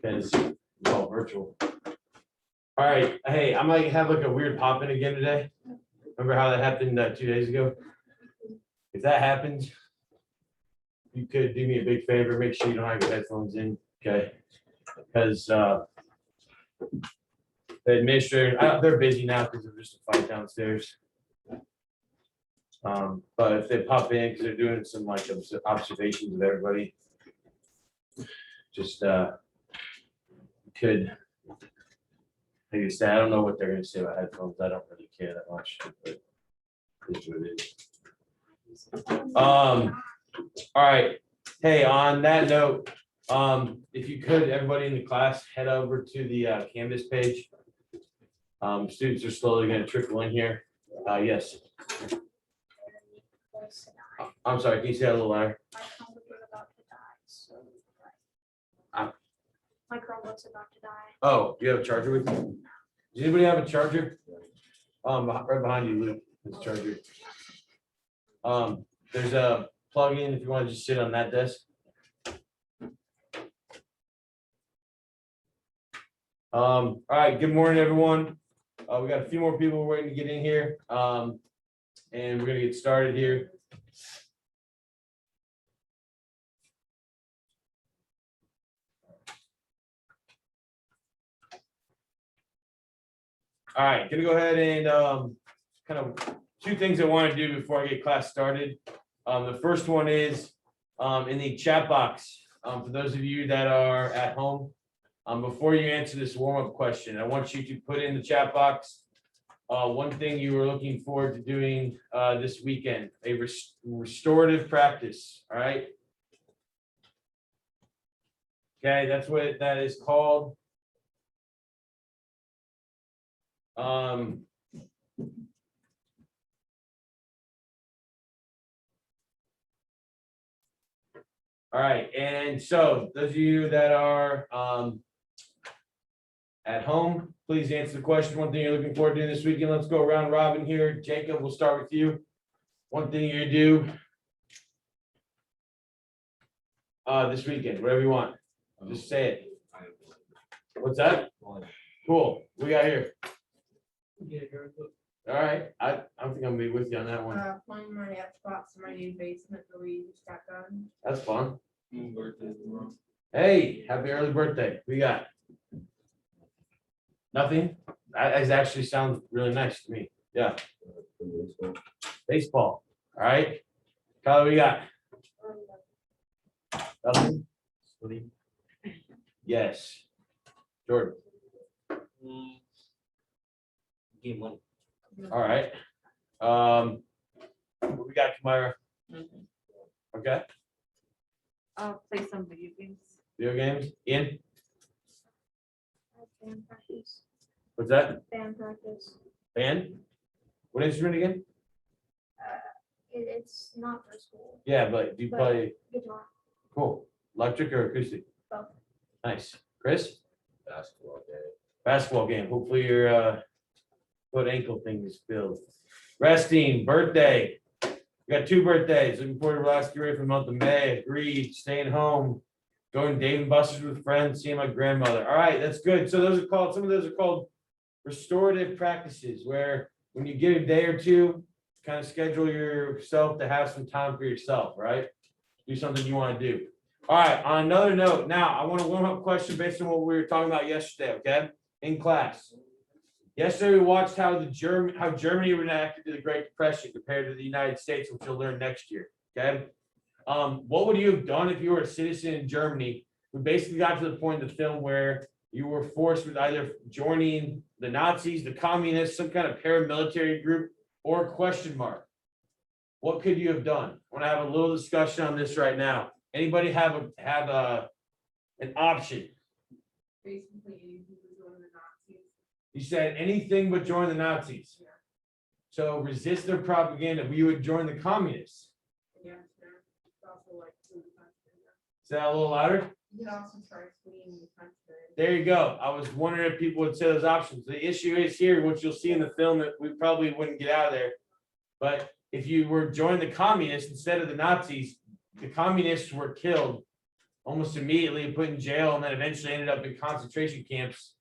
because it's all virtual. All right, hey, I might have like a weird pop in again today. Remember how that happened 2 days ago? If that happens, you could do me a big favor, make sure you don't have your headphones in, okay? Because the administrator, they're busy now because of just a fight downstairs. But if they pop in, because they're doing some like observations of everybody, just could, like I said, I don't know what they're gonna say about headphones. I don't really care that much, but it's what it is. All right. Hey, on that note, if you could, everybody in the class, head over to the Canvas page. Students are slowly gonna trickle in here. Yes. I'm sorry, can you say that a little louder? My Chromebook is about to die, so. Ah. My Chromebook's about to die. Oh, you have a charger with you? Does anybody have a charger? Right behind you, Luke, this charger. There's a plug-in if you want to just sit on that desk. All right, good morning, everyone. We got a few more people waiting to get in here. And we're gonna get started here. All right, gonna go ahead and kind of two things I want to do before I get class started. The first one is in the chat box. For those of you that are at home, before you answer this warm-up question, I want you to put in the chat box one thing you were looking forward to doing this weekend, a restorative practice. All right. Okay, that's what that is called. All right, and so those of you that are at home, please answer the question. One thing you're looking forward to doing this weekend. Let's go round robin here. Jacob, we'll start with you. One thing you do this weekend, whatever you want. Just say it. What's that? Cool. What we got here? All right. I don't think I'm gonna be with you on that one. Playing my Xbox in my new basement that we just got done. That's fun. Hey, happy early birthday. We got nothing. That actually sounds really nice to me. Yeah. Baseball. All right. Kyle, we got nothing. Yes. Jordan. Game one. All right. What we got, Kamira? Okay. I'll play some video games. Video games. Ian, Band practice. what's that? Band practice. Band? What instrument again? It's not for school. Yeah, but do you play? Guitar. Cool. Electric or acoustic? Both. Nice. Chris? Basketball day. Basketball game. Hopefully your foot ankle thing is filled. Resting, birthday. We got 2 birthdays. Looking forward to relaxing, get ready for the month of May. Agreed. Staying home. Going to Dave and Buster's with friends, seeing my grandmother. All right, that's good. So those are called, some of those are called restorative practices, where when you get a day or two, kind of schedule yourself to have some time for yourself, right? Do something you want to do. All right, on another note, now I want a warm-up question based on what we were talking about yesterday, okay? In class. Yesterday, we watched how Germany reacted to the Great Depression compared to the United States, which you'll learn next year, okay? What would you have done if you were a citizen in Germany? We basically got to the point in the film where you were forced with either joining the Nazis, the communists, some kind of paramilitary group, or a question mark. What could you have done? I want to have a little discussion on this right now. Anybody have an option? Basically, he was one of the Nazis. You said anything but join the Nazis. Yeah. So resist their propaganda. You would join the communists. Yeah, sure. It's also like fleeing the country. Say that a little louder. You could also try fleeing the country. There you go. I was wondering if people would say those options. The issue is here, which you'll see in the film, that we probably wouldn't get out of there. But if you were joining the communists instead of the Nazis, the communists were killed almost immediately put in jail, and then eventually ended up in concentration camps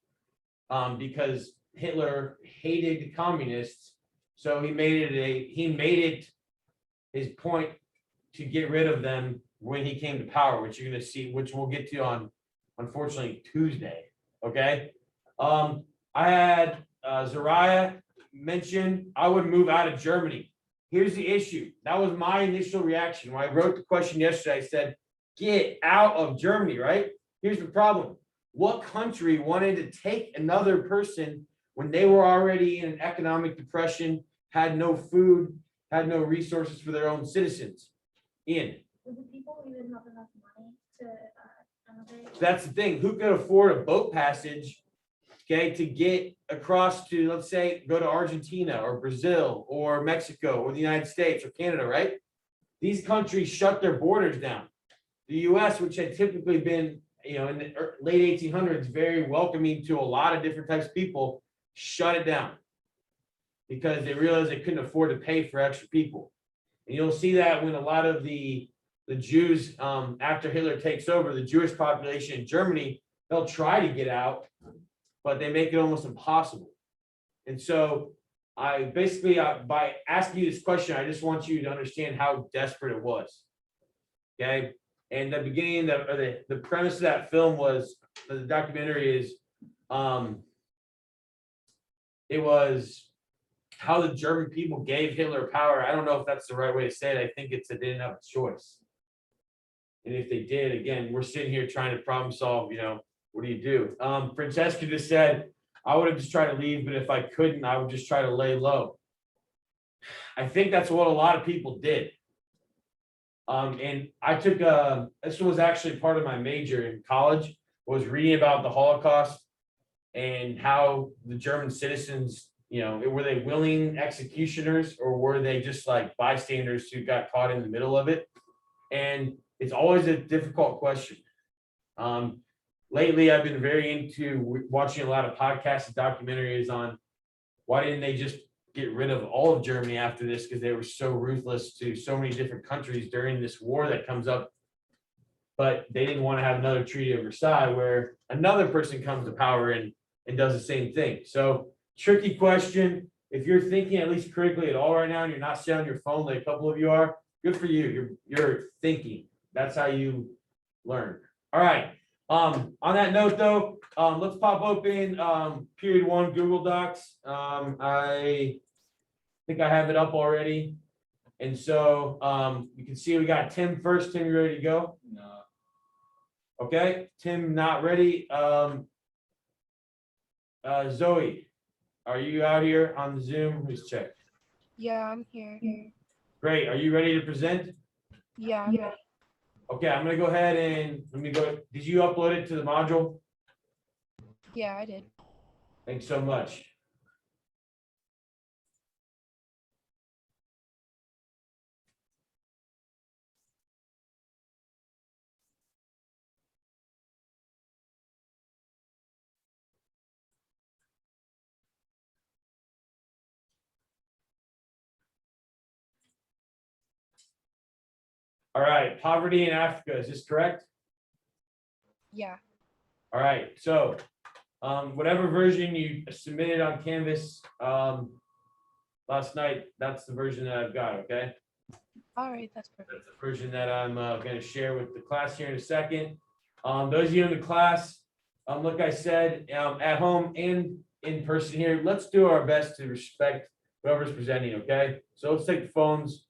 because Hitler hated the communists. So he made it his point to get rid of them when he came to power, which you're going to see, which we'll get to on, unfortunately, Tuesday. Okay. I had Zariah mention I would move out of Germany. Here's the issue. That was my initial reaction. When I wrote the question yesterday, I said, get out of Germany, right? Here's the problem. What country wanted to take another person when they were already in an economic depression, had no food, had no resources for their own citizens? Ian. Do the people even have enough money to emigrate? That's the thing. Who could afford a boat passage, okay, to get across to, let's say, go to Argentina or Brazil or Mexico or the United States or Canada, right? These countries shut their borders down. The US, which had typically been, in the late 1800s, very welcoming to a lot of different types of people, shut it down because they realized they couldn't afford to pay for extra people. And you'll see that when a lot of the Jews, after Hitler takes over, the Jewish population in Germany, they'll try to get out, but they make it almost impossible. And so I basically, by asking you this question, I just want you to understand how desperate it was. Okay. And the beginning, the premise of that film was, the documentary is, it was how the German people gave Hitler power. I don't know if that's the right way to say it. I think it's they didn't have a choice. And if they did, again, we're sitting here trying to problem solve, what do you do? Francesca just said, I would have just tried to leave, but if I couldn't, I would just try to lay low. I think that's what a lot of people did. And I took this was actually part of my major in college, was reading about the Holocaust and how the German citizens, were they willing executioners or were they just like bystanders who got caught in the middle of it? And it's always a difficult question. Lately, I've been very into watching a lot of podcasts and documentaries on why didn't they just get rid of all of Germany after this, because they were so ruthless to so many different countries during this war that comes up. But they didn't want to have another Treaty of Versailles where another person comes to power and does the same thing. So tricky question. If you're thinking at least critically at all right now and you're not sitting on your phone like a couple of you are, good for you. You're thinking. That's how you learn. All right. On that note, though, let's pop open period 1 Google Docs. I think I have it up already. And so you can see we got Tim first. Tim, you ready to go? No. Okay. Tim, not ready. Zoe, are you out here on the Zoom? Please check. Yeah, I'm here. Great. Are you ready to present? Yeah, I'm ready. Okay, I'm gonna go ahead and let me go. Did you upload it to the module? Yeah, I did. Thanks so much. All right, poverty in Africa, is this correct? Yeah. All right, so whatever version you submitted on Canvas last night, that's the version that I've got, okay? All right, that's perfect. That's the version that I'm gonna share with the class here in a second. Those of you in the class, like I said, at home and in person here, let's do our best to respect whoever's presenting, okay? So let's take the phones.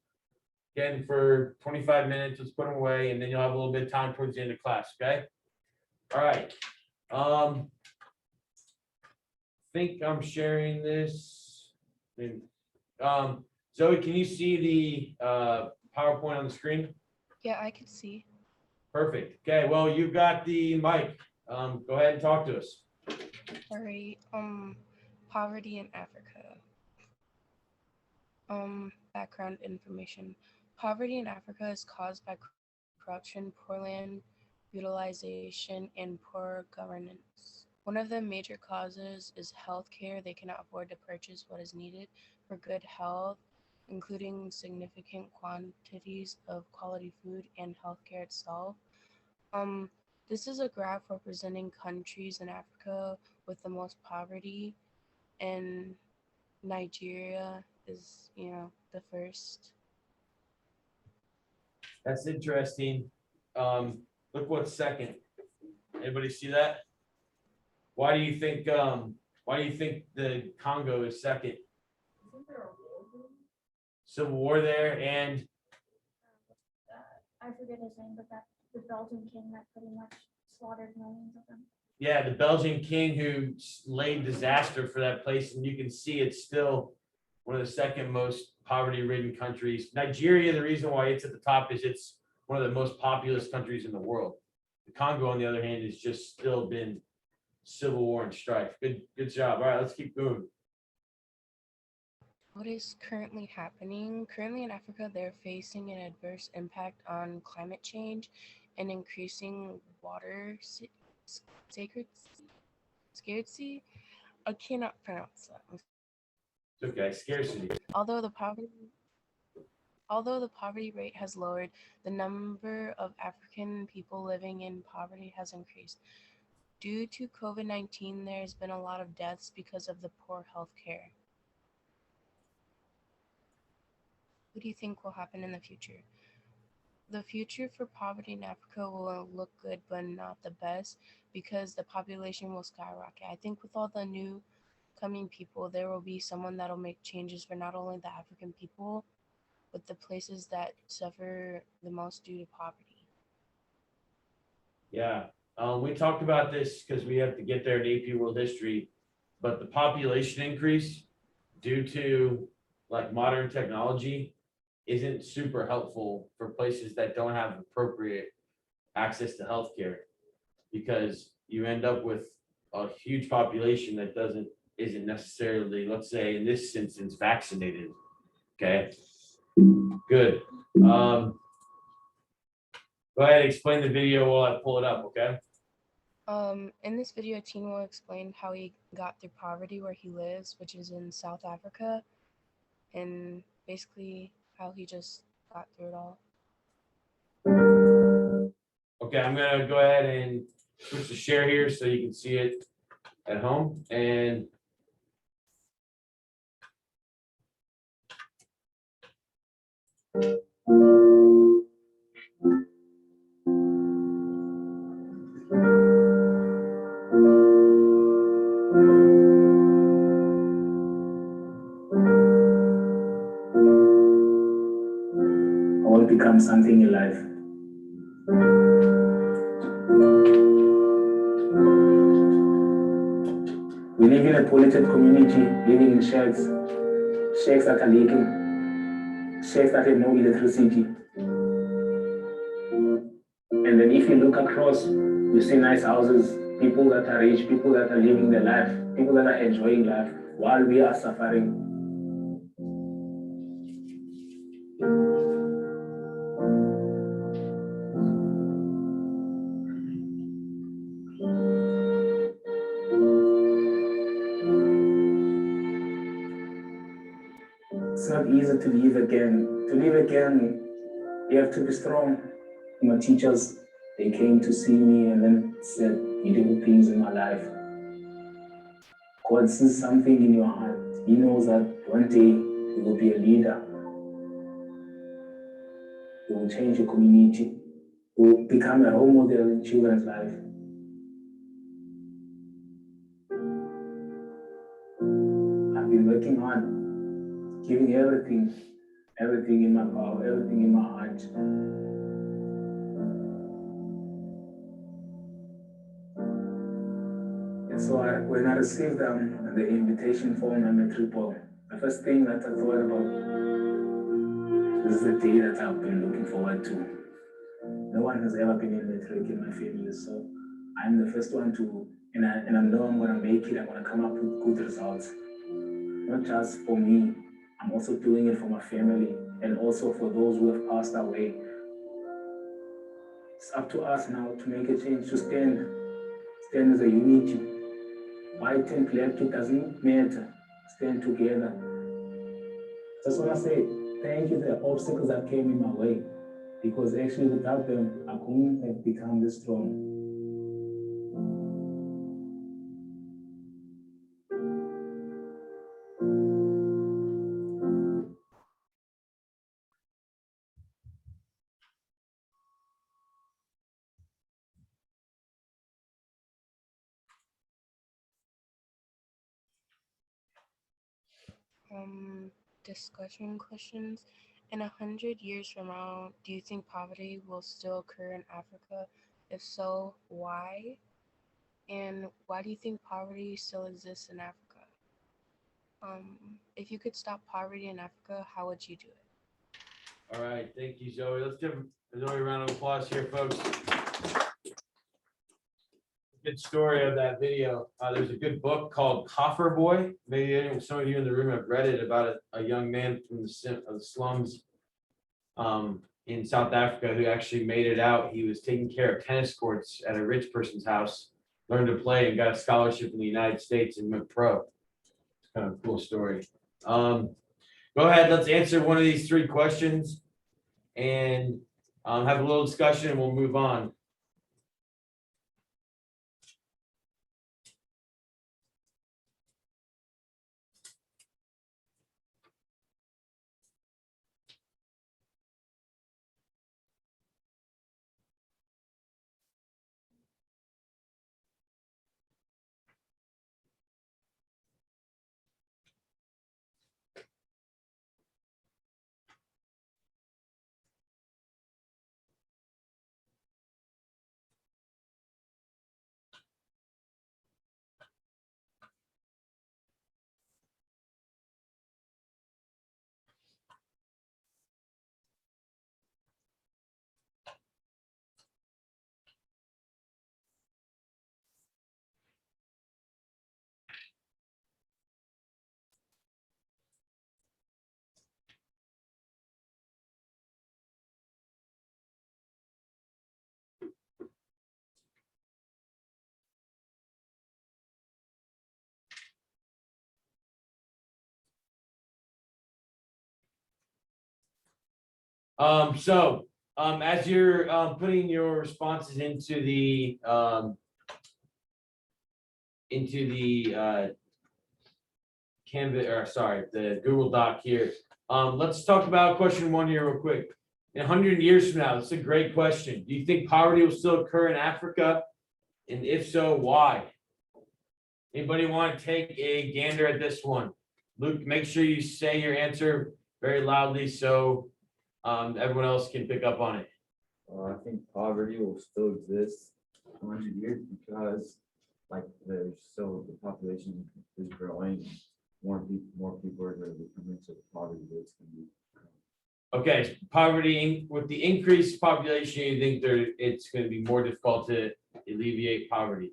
Again, for 25 minutes, let's put them away, and then you'll have a little bit of time towards the end of class, okay? All right. Think I'm sharing this. Zoe, can you see the PowerPoint on the screen? Yeah, I could see. Perfect. Okay, well, you've got the mic. Go ahead and talk to us. All right. Poverty in Africa. Background information. Poverty in Africa is caused by corruption, poor land utilization, and poor governance. One of the major causes is healthcare. They cannot afford to purchase what is needed for good health, including significant quantities of quality food and healthcare itself. This is a graph representing countries in Africa with the most poverty, and Nigeria is, the first. That's interesting. Look what's second. Anybody see that? Why do you think the Congo is second? Isn't there a war going? Civil war there, and I forget his name, but that the Belgian king that pretty much slaughtered millions of them. yeah, the Belgian king who laid disaster for that place, and you can see it's still one of the second most poverty-ridden countries. Nigeria, the reason why it's at the top is it's one of the most populous countries in the world. The Congo, on the other hand, has just still been civil war and strife. Good job. All right, let's keep going. What is currently happening? Currently in Africa, they're facing an adverse impact on climate change and increasing water scarcity. I cannot pronounce that. It's okay, scarcity. Although the poverty rate has lowered, the number of African people living in poverty has increased. Due to COVID-19, there's been a lot of deaths because of the poor health care. What do you think will happen in the future? The future for poverty in Africa will look good, but not the best because the population will skyrocket. I think with all the new coming people, there will be someone that'll make changes for not only the African people, but the places that suffer the most due to poverty. Yeah, we talked about this because we have to get there in AP World History, but the population increase due to like modern technology isn't super helpful for places that don't have appropriate access to healthcare, because you end up with a huge population that isn't necessarily, let's say in this instance, vaccinated. Okay, good. Go ahead and explain the video while I pull it up, okay? In this video, Teen will explain how he got through poverty where he lives, which is in South Africa, and basically how he just got through it all. Okay, I'm gonna go ahead and switch to share here so you can see it at home. And all become something in life. We live in a polluted community, living in shacks that are leaking, shacks that have no electricity. And then if you look across, you see nice houses, people that are rich, people that are living their life, people that are enjoying life, while we are suffering. It's not easy to live again. To live again, you have to be strong. My teachers, they came to see me and then said beautiful things in my life. God sees something in your heart. He knows that one day you will be a leader. You will change your community. You will become a role model in children's life. I've been working hard, giving everything in my power, everything in my heart. And so when I received the invitation form and the triple, the first thing that I thought about, this is the day that I've been looking forward to. No one has ever been in matric in my family, so I'm the first one to, and I know I'm gonna make it, I'm gonna come up with good results. Not just for me, I'm also doing it for my family and also for those who have passed away. It's up to us now to make a change, to stand as a unity. White and black, it doesn't matter. Stand together. That's what I say. Thank you for the obstacles that came in my way. because actually without them, I couldn't have become this strong. Discussion questions. In 100 years from now, do you think poverty will still occur in Africa? If so, why? And why do you think poverty still exists in Africa? If you could stop poverty in Africa, how would you do it? All right, thank you, Zoe. Let's give Zoe a round of applause here, folks. Good story of that video. There's a good book called Coffer Boy. Maybe some of you in the room have read it, about a young man from the slums in South Africa who actually made it out. He was taking care of tennis courts at a rich person's house, learned to play, and got a scholarship in the United States and went pro. It's kind of a cool story. Go ahead, let's answer one of these three questions and have a little discussion, and we'll move on. As you're putting your responses into the Canvas, or sorry, the Google Doc here. Let's talk about question one here real quick. In 100 years from now, that's a great question. Do you think poverty will still occur in Africa? And if so, why? Anybody want to take a gander at this one? Luke, make sure you say your answer very loudly so everyone else can pick up on it. I think poverty will still exist in 100 years because, like, the population is growing. More people are going to be coming to the poverty rates can be. Okay, poverty, with the increased population, you think it's going to be more difficult to alleviate poverty?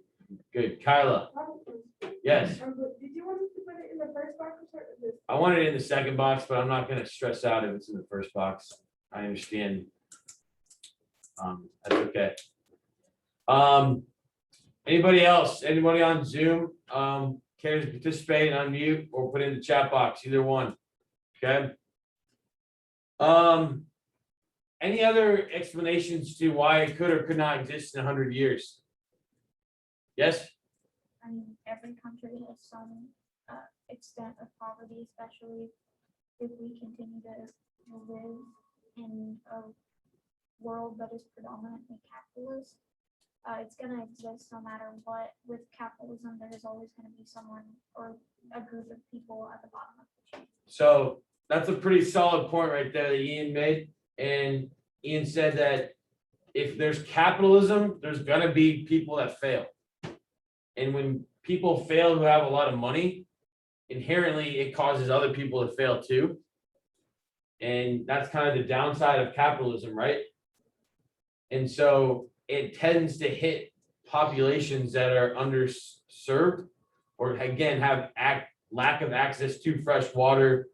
Good, Kyla. Yes. Did you want us to put it in the first box or this? I want it in the second box, but I'm not going to stress out if it's in the first box. I understand. That's okay. Anybody else? Anybody on Zoom cares to participate, unmute, or put in the chat box? Either one. Okay. Any other explanations to why it could or could not exist in 100 years? Yes. I mean, every country has some extent of poverty, especially if we continue to live in a world that is predominantly capitalist. It's going to exist no matter what. With capitalism, there is always going to be someone or a group of people at the bottom of the chain. So that's a pretty solid point right there that Ian made. And Ian said that if there's capitalism, there's going to be people that fail. And when people fail who have a lot of money, inherently it causes other people to fail too. And that's kind of the downside of capitalism, right? And so it tends to hit populations that are underserved or again have lack of access to fresh water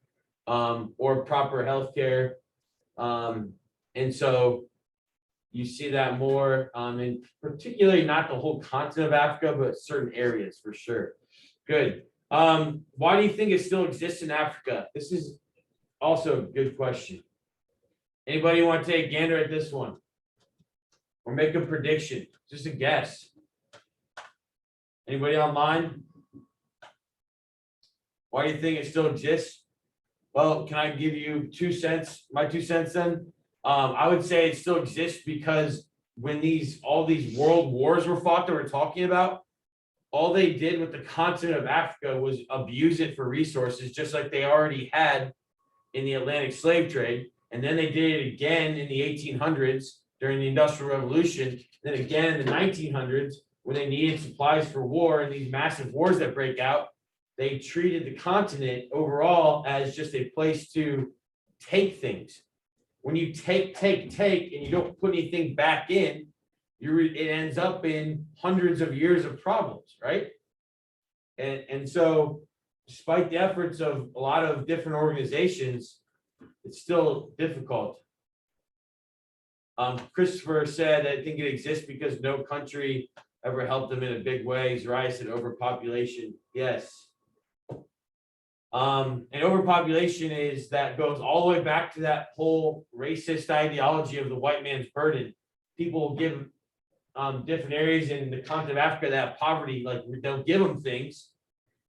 or proper health care. And so you see that more and particularly not the whole continent of Africa, but certain areas for sure. Good. Why do you think it still exists in Africa? This is also a good question. Anybody want to take a gander at this one? Or make a prediction, just a guess. Anybody online? Why do you think it still exists? Well, can I give you 2 cents, my 2 cents then? I would say it still exists because when all these world wars were fought that we're talking about, all they did with the continent of Africa was abuse it for resources, just like they already had in the Atlantic slave trade. And then they did it again in the 1800s during the Industrial Revolution, then again in the 1900s when they needed supplies for war and these massive wars that break out. They treated the continent overall as just a place to take things. When you take, and you don't put anything back in, it ends up in hundreds of years of problems, right? And so despite the efforts of a lot of different organizations, it's still difficult. Christopher said, I think it exists because no country ever helped them in a big way. Zariah said overpopulation. Yes. And overpopulation goes all the way back to that whole racist ideology of the white man's burden. People give different areas in the continent of Africa that have poverty, like they'll give them things,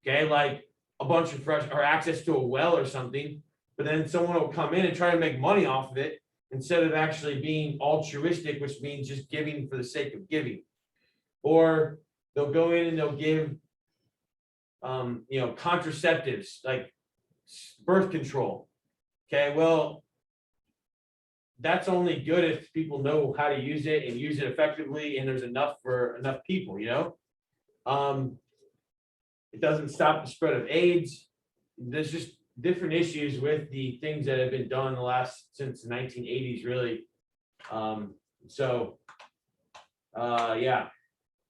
okay, like a bunch of fresh or access to a well or something, but then someone will come in and try to make money off of it instead of actually being altruistic, which means just giving for the sake of giving. Or they'll go in and they'll give contraceptives like birth control. Okay, well, that's only good if people know how to use it and use it effectively, and there's enough for enough people, It doesn't stop the spread of AIDS. There's just different issues with the things that have been done since the 1980s, really. Yeah.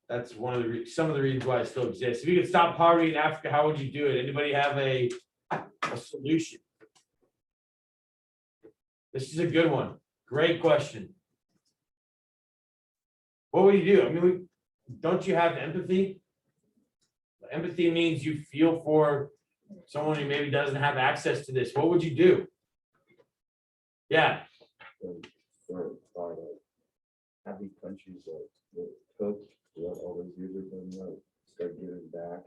That's some of the reasons why it still exists. If you could stop poverty in Africa, how would you do it? Anybody have a solution? This is a good one. Great question. What would you do? I mean, don't you have empathy? Empathy means you feel for someone who maybe doesn't have access to this. What would you do? Yeah. Have these countries that took what all those years have been, start giving back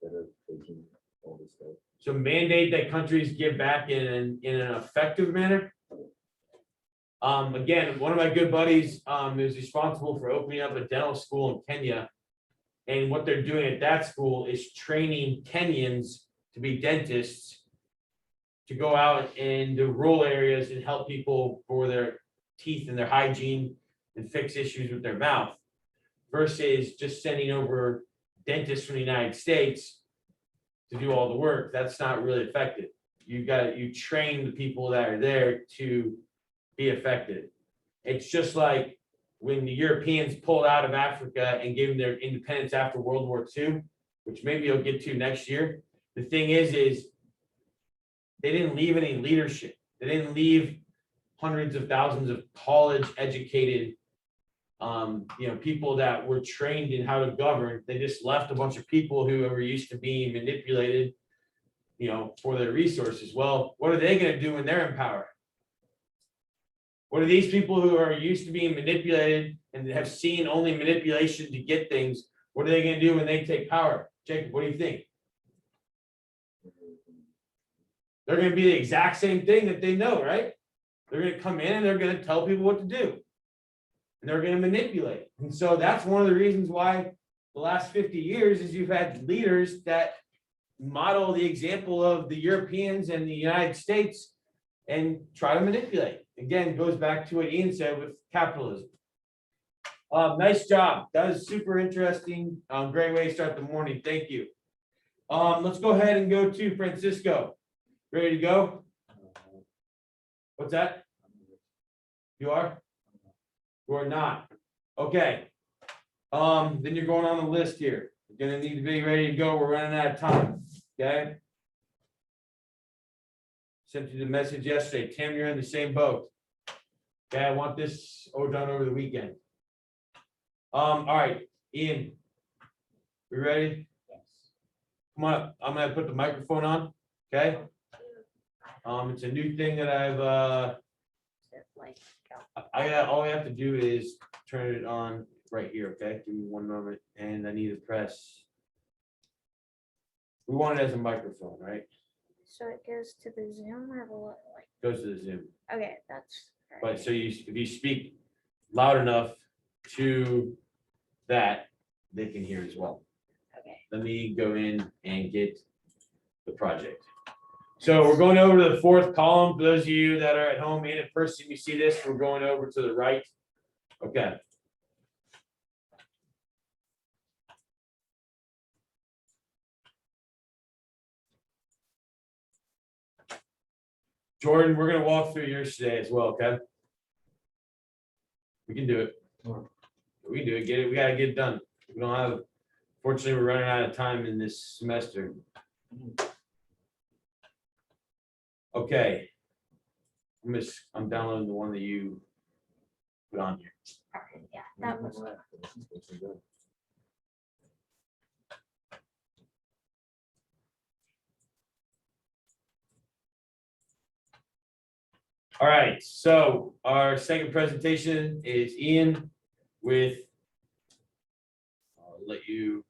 instead of taking all this stuff. So mandate that countries give back in an effective manner. Again, one of my good buddies is responsible for opening up a dental school in Kenya. And what they're doing at that school is training Kenyans to be dentists, to go out in the rural areas and help people for their teeth and their hygiene and fix issues with their mouth, versus just sending over dentists from the United States to do all the work. That's not really effective. You train the people that are there to be effective. It's just like when the Europeans pulled out of Africa and gave them their independence after World War II, which maybe you'll get to next year. The thing is they didn't leave any leadership. They didn't leave hundreds of thousands of college educated people that were trained in how to govern. They just left a bunch of people who were used to being manipulated, for their resources. Well, what are they going to do when they're in power? What are these people who are used to being manipulated and have seen only manipulation to get things? What are they going to do when they take power? Jacob, what do you think? They're going to be the exact same thing that they know, right? They're going to come in and they're going to tell people what to do. And they're going to manipulate. And so that's one of the reasons why the last 50 years is you've had leaders that model the example of the Europeans and the United States and try to manipulate. Again, goes back to what Ian said with capitalism. Nice job. That is super interesting. Great way to start the morning. Thank you. Let's go ahead and go to Francisco. Ready to go? What's that? You are? You are not. Okay. Then you're going on the list here. You're gonna need to be ready to go. We're running out of time. Okay. Sent you the message yesterday. Tim, you're in the same boat. Okay, I want this done over the weekend. All right, Ian. We ready? Yes. Come on, I'm gonna put the microphone on. Okay. It's a new thing that I've it like go? all I have to do is turn it on right here, okay? Give me one moment, and I need to press. We want it as a microphone, right? So it goes to the Zoom or what, like, Goes to the Zoom. okay, that's. But so if you speak loud enough to that, they can hear as well. Okay, Let me go in and get the project. So we're going over to the fourth column. For those of you that are at home and in person, you see this, we're going over to the right. Okay. Jordan, we're gonna walk through yours today as well, okay? We can do it. We can do it, get it, we gotta get it done. We don't have, fortunately, we're running out of time in this semester. Okay. I'm downloading the one that you put on here. okay, yeah, that was. All right, so our second presentation is Ian with. I'll let you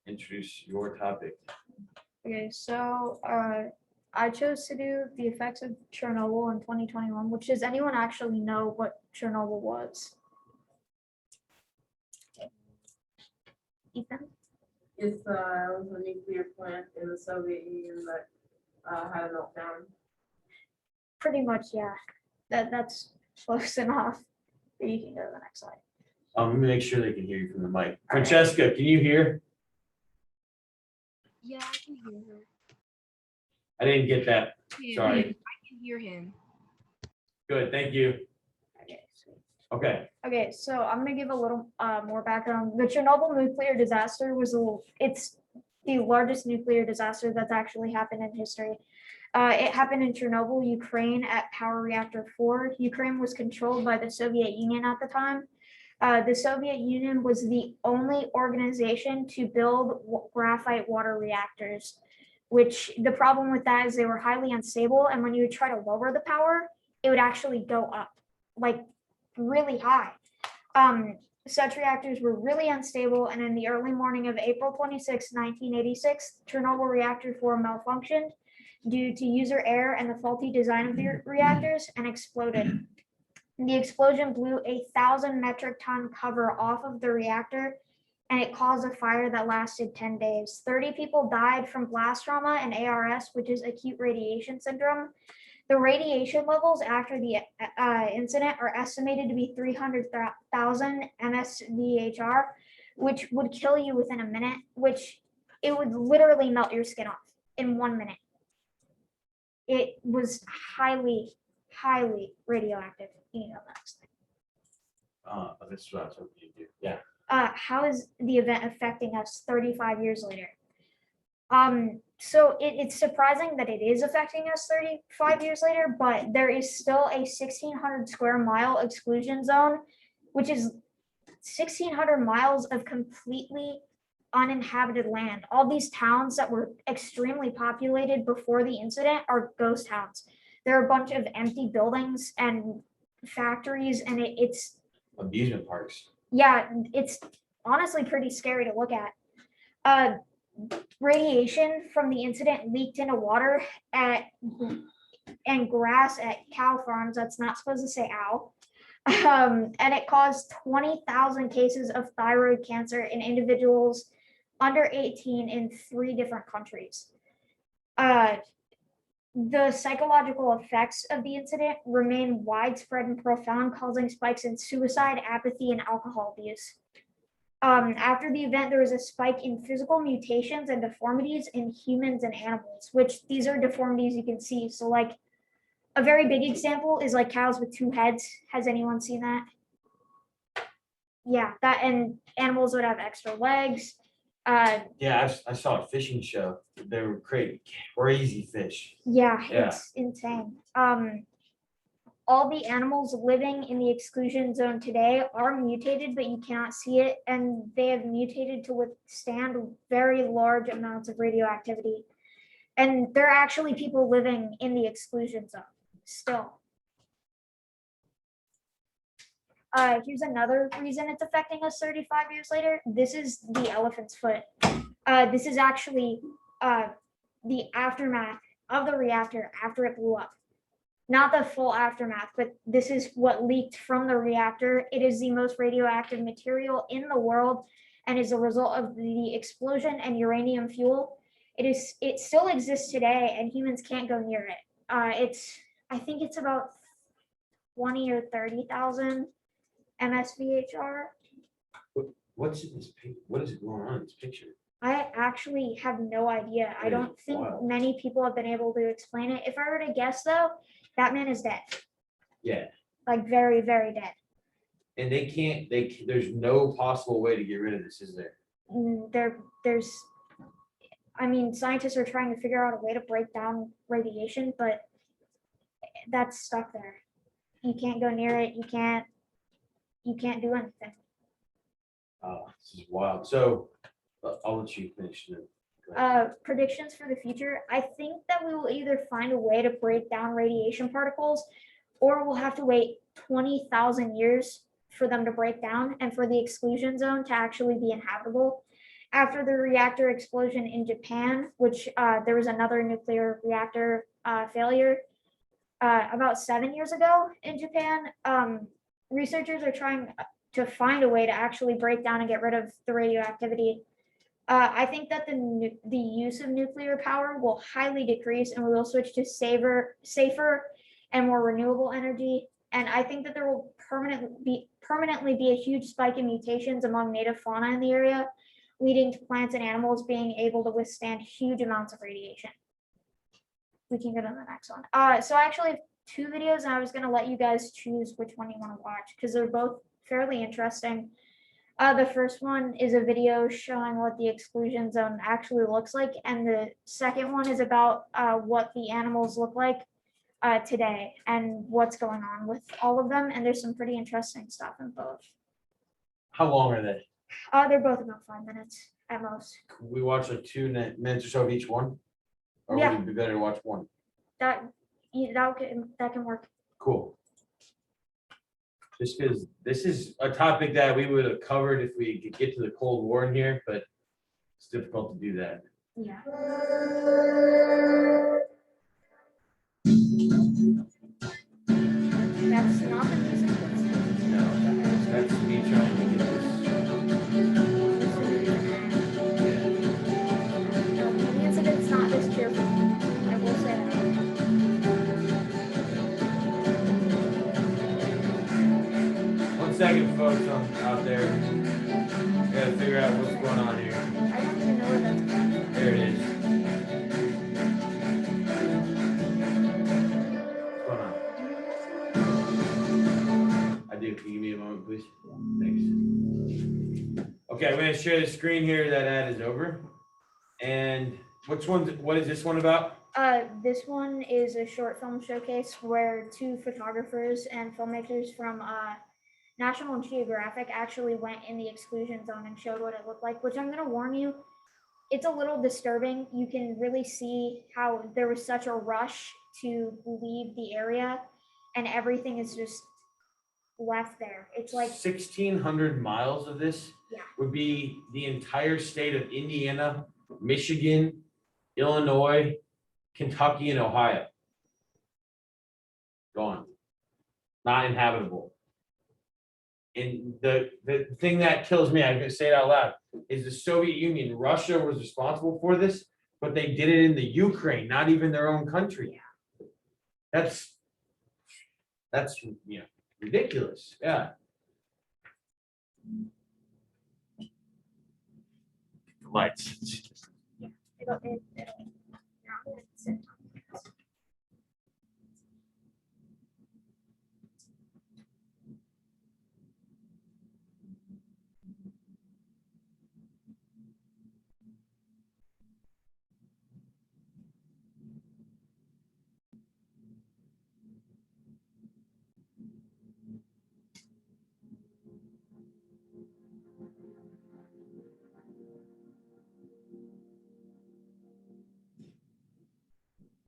introduce your topic. Okay, so I chose to do the effects of Chernobyl in 2021, which does anyone actually know what Chernobyl was? Ethan? It's, it was a nuclear plant in the Soviet Union that, had a meltdown. Pretty much, yeah. That's close enough. You can go to the next slide. Let me make sure they can hear you from the mic. Francesca, can you hear? Yeah, I can hear her. I didn't get that. Sorry. I can hear him. Good, thank you. Okay, sweet. Okay, Okay, so I'm gonna give a little more background. The Chernobyl nuclear disaster it's the largest nuclear disaster that's actually happened in history. It happened in Chernobyl, Ukraine at Power Reactor 4. Ukraine was controlled by the Soviet Union at the time. The Soviet Union was the only organization to build graphite water reactors, which the problem with that is they were highly unstable. And when you would try to lower the power, it would actually go up like really high. Such reactors were really unstable. And in the early morning of April 26, 1986, Chernobyl reactor 4 malfunctioned due to user error and the faulty design of the reactors and exploded. The explosion blew 1,000 metric ton cover off of the reactor and it caused a fire that lasted 10 days. 30 people died from blast trauma and ARS, which is acute radiation syndrome. The radiation levels after the incident are estimated to be 300,000 MSVHR, which would kill you within a minute, which it would literally melt your skin off in 1 minute. It was highly, highly radioactive. You know, next thing. that's what I was hoping you do. Yeah. How is the event affecting us 35 years later? So it's surprising that it is affecting us 35 years later, but there is still a 1,600 square mile exclusion zone, which is 1,600 miles of completely uninhabited land. All these towns that were extremely populated before the incident are ghost towns. There are a bunch of empty buildings and factories, and it's Amusement parks. yeah, it's honestly pretty scary to look at. Radiation from the incident leaked into water and grass at cow farms. That's not supposed to say ow. And it caused 20,000 cases of thyroid cancer in individuals under 18 in 3 different countries. The psychological effects of the incident remain widespread and profound, causing spikes in suicide, apathy, and alcohol abuse. After the event, there was a spike in physical mutations and deformities in humans and animals, which these are deformities you can see. So like a very big example is like cows with 2 heads. Has anyone seen that? Yeah, that, and animals would have extra legs. Yeah, I saw a fishing show. They were crazy fish. Yeah, Yeah. it's insane. All the animals living in the exclusion zone today are mutated, but you cannot see it, and they have mutated to withstand very large amounts of radioactivity. And there are actually people living in the exclusion zone still. Here's another reason it's affecting us 35 years later. This is the elephant's foot. This is actually the aftermath of the reactor after it blew up. Not the full aftermath, but this is what leaked from the reactor. It is the most radioactive material in the world and is a result of the explosion and uranium fuel. It still exists today and humans can't go near it. I think it's about 20 or 30,000 MSVHR. What's in this pic? What is going on in this picture? I actually have no idea. I It is don't think wild. many people have been able to explain it. If I were to guess though, that man is dead. Yeah, Like very, very dead. and there's no possible way to get rid of this, is there? There's, I mean, scientists are trying to figure out a way to break down radiation, but that's stuck there. You can't go near it. You can't do anything. This is wild. So I'll let you finish. Then. Predictions for the future. I think that we will either find a way to break down radiation particles, or we'll have to wait 20,000 years for them to break down and for the exclusion zone to actually be inhabitable. After the reactor explosion in Japan, which there was another nuclear reactor failure about 7 years ago in Japan, researchers are trying to find a way to actually break down and get rid of the radioactivity. I think that the use of nuclear power will highly decrease, and we will switch to safer and more renewable energy. And I think that there will permanently be a huge spike in mutations among native fauna in the area, leading to plants and animals being able to withstand huge amounts of radiation. We can go to the next one. So I actually have 2 videos, and I was going to let you guys choose which one you want to watch because they're both fairly interesting. The first one is a video showing what the exclusion zone actually looks like, and the second one is about what the animals look like today and what's going on with all of them. And there's some pretty interesting stuff in both. How long are they? They're both about 5 minutes at most. Could we watch like 2 minutes or so of each one? Or Yeah. would it be better to watch one? That can work. Cool. Just because this is a topic that we would have covered if we could get to the Cold War in here, but it's difficult to do that. Yeah. That's not the music. No, that's me trying to get this. No, the incident's not this cheerful. I will say that. One second, folks, out there. Gotta figure out what's going on here. I don't even know where that's. There it is. What's going on? I do. Can you give me a moment, please? Thanks. Okay, I'm gonna share the screen here. That ad is over. And what is this one about? This one is a short film showcase where 2 photographers and filmmakers from National Geographic actually went in the exclusion zone and showed what it looked like, which I'm going to warn you, it's a little disturbing. You can really see how there was such a rush to leave the area and everything is just left there. It's like 1,600 miles of this Yeah. would be the entire state of Indiana, Michigan, Illinois, Kentucky, and Ohio. Gone. Not inhabitable. And the thing that kills me, I'm gonna say it out loud, is the Soviet Union. Russia was responsible for this, but they did it in the Ukraine, not even their own country. That's ridiculous. Yeah. The lights.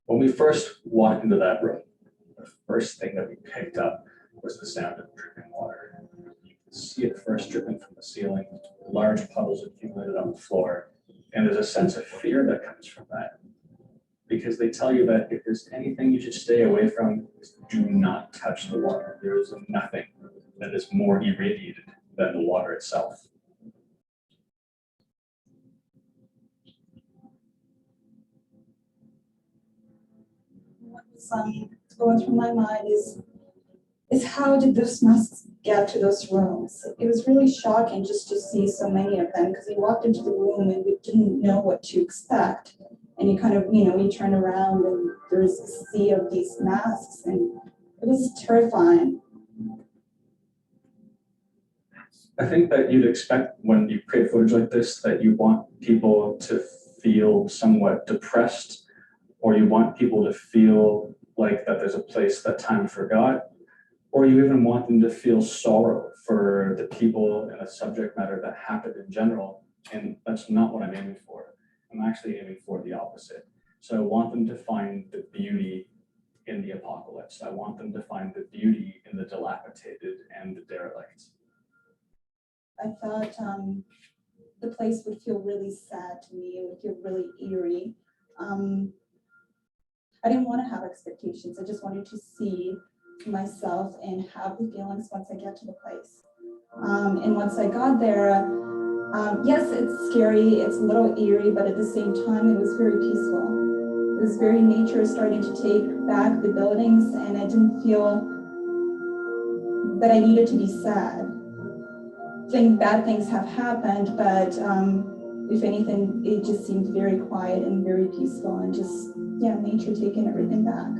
When we first walked into that room, the first thing that we picked up was the sound of dripping water. see it first dripping from the ceiling, large puddles accumulated on the floor. And there's a sense of fear that comes from that. Because they tell you that if there's anything you should stay away from, is do not touch the water. There is nothing that is more irradiated than the water itself. What's going through my mind is how did those masks get to those rooms? It was really shocking just to see so many of them, because we walked into the room and we didn't know what to expect. And you kind of, you turn around and there's a sea of these masks, and it was terrifying. I think that you'd expect when you create footage like this that you want people to feel somewhat depressed, or you want people to feel like that there's a place that time forgot, or you even want them to feel sorrow for the people and the subject matter that happened in general. And that's not what I'm aiming for. I'm actually aiming for the opposite. So I want them to find the beauty in the apocalypse. I want them to find the beauty in the dilapidated and the derelict. I thought the place would feel really sad to me. It would feel really eerie. I didn't want to have expectations. I just wanted to see myself and have the feelings once I get to the place. And once I got there, yes, it's scary, it's a little eerie, but at the same time, it was very peaceful. It was very nature starting to take back the buildings, and I didn't feel that I needed to be sad. I think bad things have happened, but if anything, it just seemed very quiet and very peaceful, and just, yeah, nature taking everything back.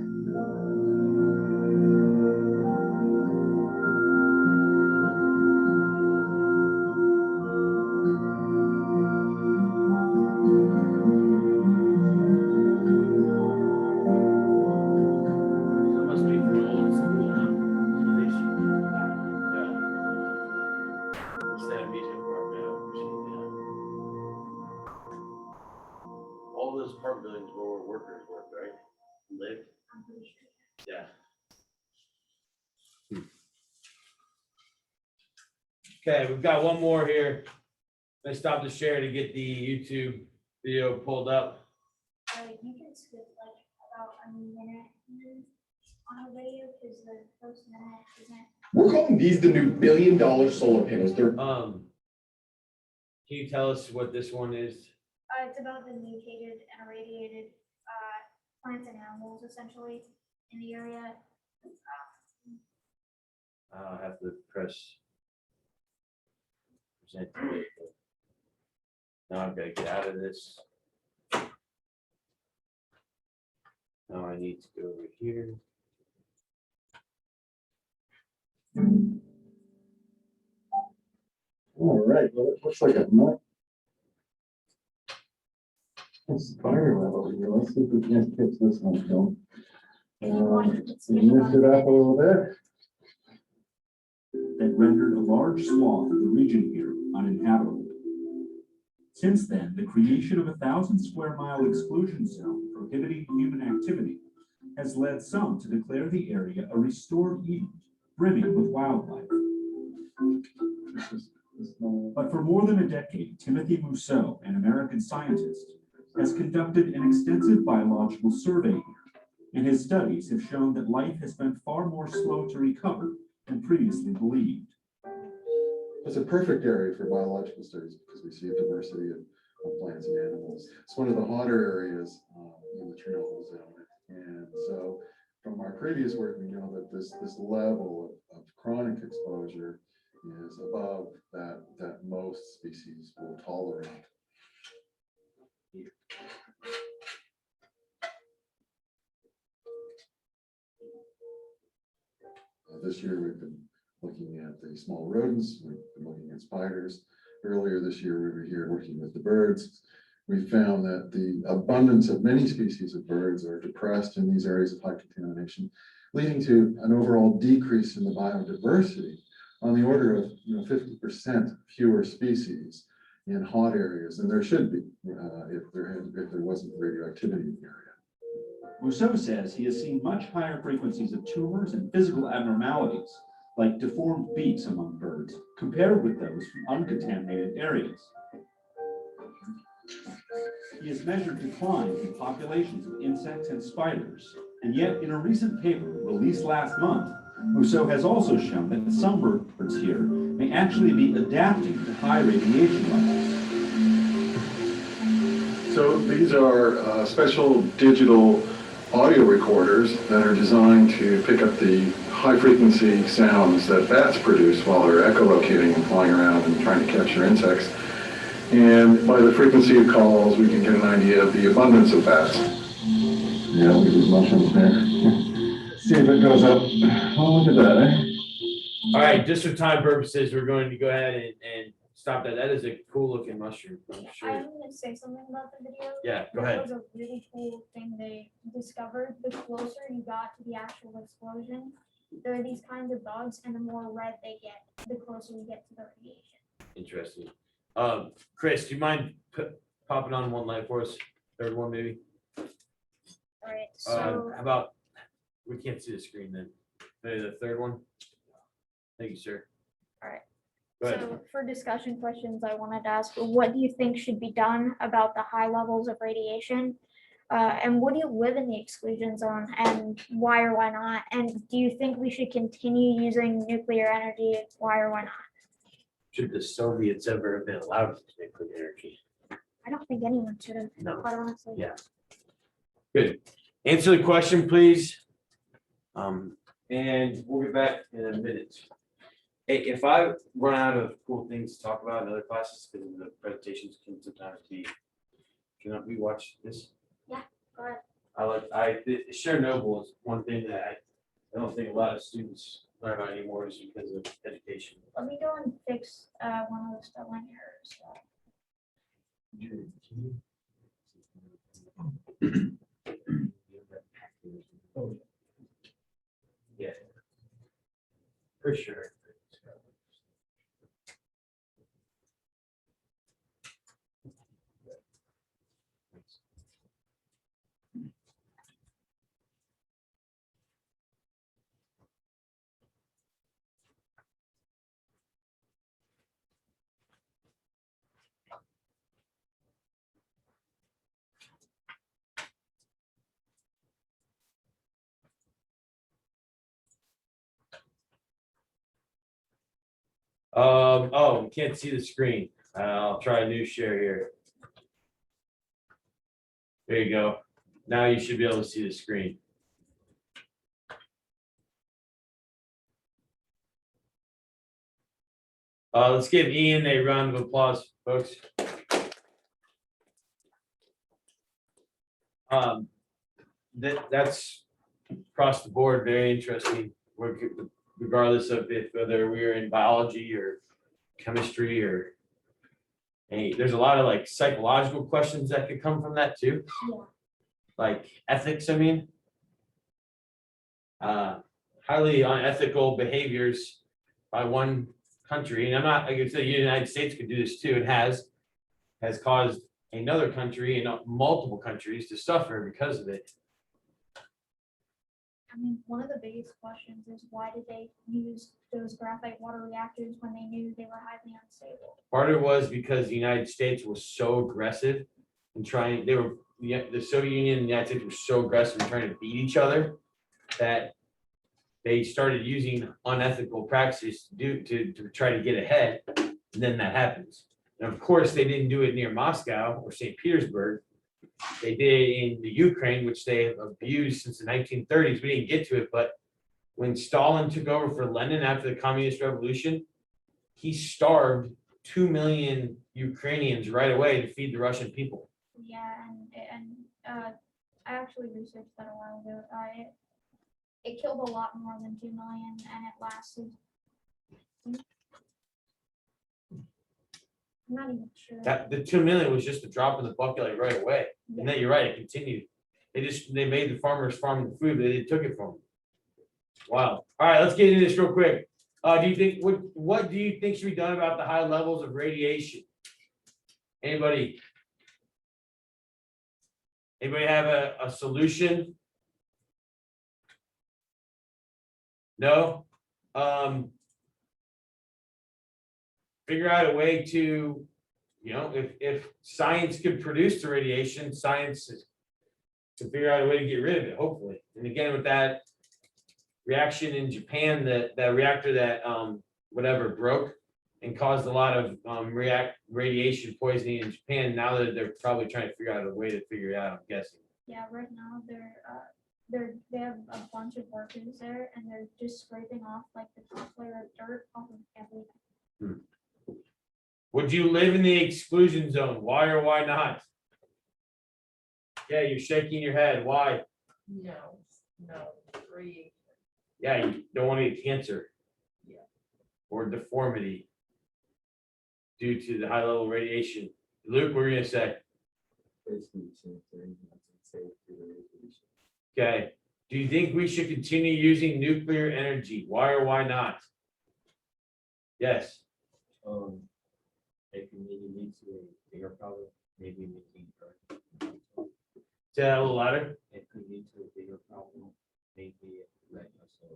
Must be from old school, huh? Yeah. Instead of amusement park now. Yeah. All those park buildings were where workers work, right? Live. I'm pretty sure. Yeah. Okay, we've got one more here. I stopped the share to get the YouTube video pulled up. You can skip like about a minute on a video because the first minute isn't. We're calling these the new $1 billion solar panels. They're Can you tell us what this one is? It's about the mutated and irradiated plants and animals essentially in the area. I'll have to press present today. Now I've got to get out of this. Now I need to go over here. all right. Well, it looks like a nut. Spider web over here. Let's see if we can't catch this one. Don't. Lift it up a little bit. That rendered a large swath of the region here uninhabitable. Since then, the creation of a 1,000-square-mile exclusion zone prohibiting human activity has led some to declare the area a restored Eden, brimming with wildlife. But for more than a decade, Timothy Mousseau, an American scientist, has conducted an extensive biological survey here, and his studies have shown that life has been far more slow to recover than previously believed. It's a perfect area for biological studies because we see a diversity of plants and animals. It's one of the hotter areas in the Chernobyl zone. And so from our previous work, we know that this level of chronic exposure is above that most species will tolerate. This year we've been looking at the small rodents, we've been looking at spiders. Earlier this year we were here working with the birds. We found that the abundance of many species of birds are depressed in these areas of high contamination, leading to an overall decrease in the biodiversity on the order of 50% fewer species in hot areas than there should be if there wasn't radioactivity in the area. Mousseau says he has seen much higher frequencies of tumors and physical abnormalities, like deformed beaks among birds, compared with those from uncontaminated areas. He has measured declines in populations of insects and spiders, and yet in a recent paper released last month, Rousseau has also shown that some birds here may actually be adapting to high radiation levels. So these are special digital audio recorders that are designed to pick up the high-frequency sounds that bats produce while they're echolocating and flying around and trying to capture insects. And by the frequency of calls, we can get an idea of the abundance of bats. Yeah, look at these mushrooms there. See if it goes up. Oh, look at that, eh? All right, just for time purposes, we're going to go ahead and stop that. That is a cool looking mushroom, I'm sure. I'm gonna say something about the video. Yeah, go That ahead. was a really cool thing they discovered. The closer you got to the actual explosion, there are these kinds of bugs, and the more red they get, the closer you get to the radiation. Interesting. Chris, do you mind popping on one light for us? Third one, maybe? All right, so How about, we can't see the screen then. Maybe the third one? Thank you, sir. All right. Go ahead. So for discussion questions, I wanted to ask, what do you think should be done about the high levels of radiation? And would you live in the exclusion zone, and why or why not? And do you think we should continue using nuclear energy? Why or why not? Should the Soviets ever have been allowed to make nuclear energy? I don't think anyone should have, No. quite honestly. Yeah. Good. Answer the question, please. And we'll get back in a minute. Hey, if I run out of cool things to talk about in other classes, because the presentations can sometimes be, can we watch this? Go ahead. Chernobyl is one thing that I don't think a lot of students learn about anymore is because of education. Let me go and fix one of the spelling errors. Yeah. For sure. Oh, we can't see the screen. I'll try a new share here. There you go. Now you should be able to see the screen. Let's give Ian a round of applause, folks. That's across the board, very interesting. Regardless of whether we're in biology or chemistry or there's a lot of like psychological questions that could come from that too. Yeah. Like ethics, I mean. Highly unethical behaviors by one country, and I'm not, like I said, the United States could do this too, and has caused another country and multiple countries to suffer because of it. I mean, one of the biggest questions is why did they use those graphite water reactors when they knew they were highly unstable? Part of it was because the United States was so aggressive and the Soviet Union and the United States were so aggressive in trying to beat each other that they started using unethical practices to try to get ahead, and then that happens. And of course, they didn't do it near Moscow or St. Petersburg. They did it in the Ukraine, which they have abused since the 1930s. We didn't get to it, but when Stalin took over for Lenin after the Communist Revolution, he starved 2 million Ukrainians right away to feed the Russian people. Yeah, and I actually researched that a while ago. It killed a lot more than 2 million, and it lasted. I'm not even sure. That the 2 million was just a drop in the bucket, like right away. And then you're right, it continued. They made the farmers farming the food, but they took it from them. Wow. All right, let's get into this real quick. Do you think what do you think should be done about the high levels of radiation? Anybody? Anybody have a solution? No? figure out a way to, if science could produce the radiation, science to figure out a way to get rid of it, hopefully. And again, with that reaction in Japan, that reactor that whatever broke and caused a lot of radiation poisoning in Japan. Now that they're probably trying to figure out a way to figure it out, I'm guessing. Yeah, right now they have a bunch of workers there, and they're just scraping off like the top layer of dirt off of everything. Would you live in the exclusion zone? Why or why not? Yeah, you're shaking your head. Why? No, radiation. Yeah, you don't want to get cancer. Yeah. Or deformity due to the high level of radiation. Luke, what were you gonna say? Basically the same thing. It's safe for the radiation. Okay. Do you think we should continue using nuclear energy? Why or why not? Yes. It can maybe lead to a bigger problem, maybe making Earth. Say that a little louder. It could lead to a bigger problem, maybe like also.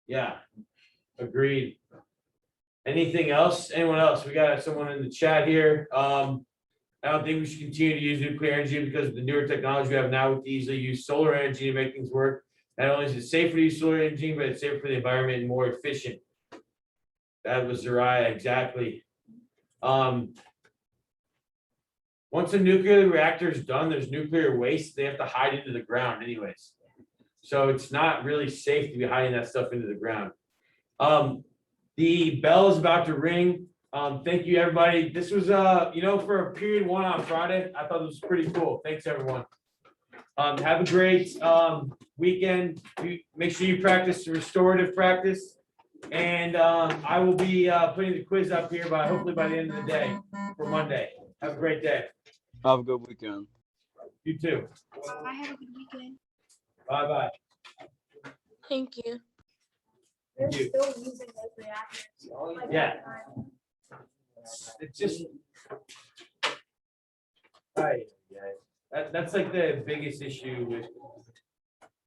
Yeah. Agreed. Anything else? Anyone else? We got someone in the chat here. I don't think we should continue to use nuclear energy because of the newer technology we have now. We can easily use solar energy to make things work. Not only is it safer to use solar energy, but it's safer for the environment and more efficient. That was Zariah, exactly. Once a nuclear reactor is done, there's nuclear waste. They have to hide into the ground anyways. So it's not really safe to be hiding that stuff into the ground. The bell is about to ring. Thank you, everybody. This was, for a period one on Friday. I thought it was pretty cool. Thanks, everyone. Have a great weekend. Make sure you practice the restorative practice. And I will be putting the quiz up here hopefully by the end of the day for Monday. Have a great day. Have a good weekend. You too. I have a good weekend. Bye-bye. Thank you. They're Thank you. still using those reactors. like, Yeah. It's just. Right, yeah. That's like the biggest issue with